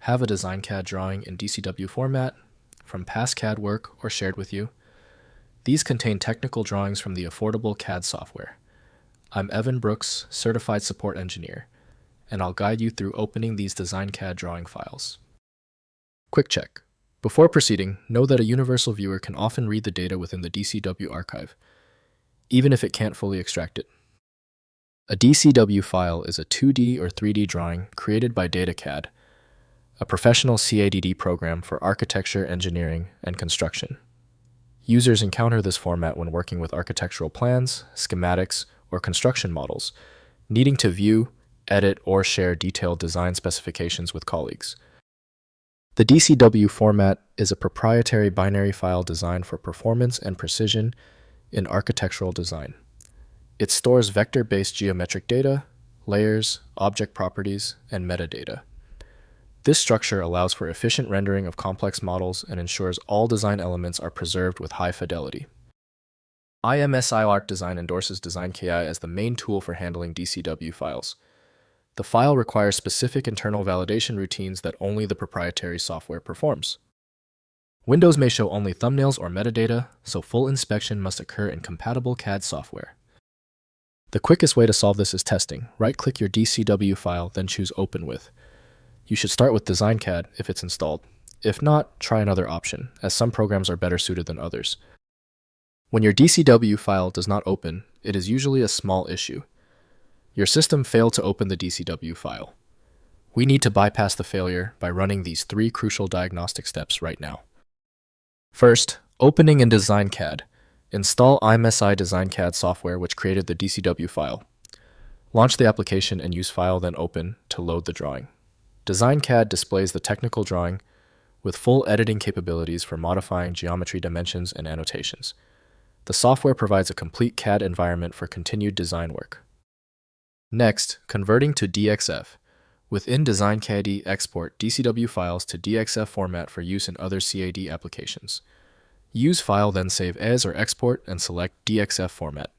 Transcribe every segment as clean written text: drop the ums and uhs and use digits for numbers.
have a DesignCAD drawing in DCW format from past CAD work or shared with you. These contain technical drawings from the affordable CAD software. I'm Evan Brooks, Certified Support Engineer, and I'll guide you through opening these DesignCAD drawing files. Quick check. Before proceeding, know that a universal viewer can often read the data within the DCW archive, even if it can't fully extract it. A DCW file is a 2D or 3D drawing created by DataCAD, a professional CADD program for architecture, engineering, and construction. Users encounter this format when working with architectural plans, schematics, or construction models, needing to view, edit, or share detailed design specifications with colleagues. The DCW format is a proprietary binary file designed for performance and precision in architectural design. It stores vector-based geometric data, layers, object properties, and metadata. This structure allows for efficient rendering of complex models and ensures all design elements are preserved with high fidelity. IMSI Art Design endorses DesignCAD as the main tool for handling DCW files. The file requires specific internal validation routines that only the proprietary software performs. Windows may show only thumbnails or metadata, so full inspection must occur in compatible CAD software. The quickest way to solve this is testing. Right-click your DCW file, then choose Open With. You should start with DesignCAD if it's installed. If not, try another option, as some programs are better suited than others. When your DCW file does not open, it is usually a small issue. Your system failed to open the DCW file. We need to bypass the failure by running these 3 crucial diagnostic steps right now. First, opening in DesignCAD. Install IMSI DesignCAD software which created the DCW file. Launch the application and use File then Open to load the drawing. DesignCAD displays the technical drawing with full editing capabilities for modifying geometry dimensions and annotations. The software provides a complete CAD environment for continued design work. Next, converting to DXF. Within DesignCAD, export DCW files to DXF format for use in other CAD applications. Use File then Save As or Export and select DXF format.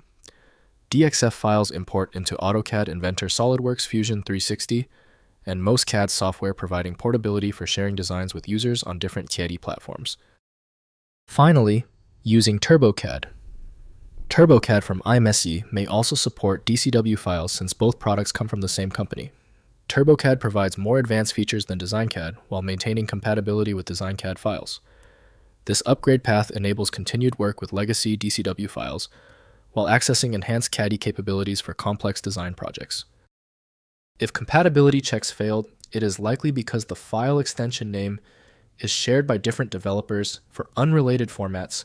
DXF files import into AutoCAD Inventor SolidWorks Fusion 360 and most CAD software, providing portability for sharing designs with users on different CAD platforms. Finally, using TurboCAD. TurboCAD from IMSI may also support DCW files since both products come from the same company. TurboCAD provides more advanced features than DesignCAD while maintaining compatibility with DesignCAD files. This upgrade path enables continued work with legacy DCW files while accessing enhanced CAD capabilities for complex design projects. If compatibility checks failed, it is likely because the file extension name is shared by different developers for unrelated formats,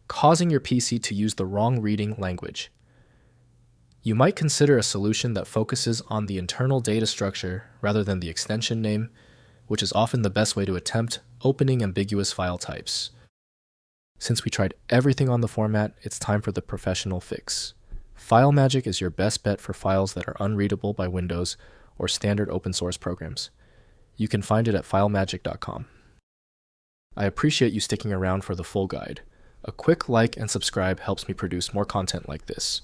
causing your PC to use the wrong reading language. You might consider a solution that focuses on the internal data structure rather than the extension name, which is often the best way to attempt opening ambiguous file types. Since we tried everything on the format, it's time for the professional fix. FileMagick is your best bet for files that are unreadable by Windows or standard open source programs. You can find it at filemagick.com. I appreciate you sticking around for the full guide. A quick like and subscribe helps me produce more content like this.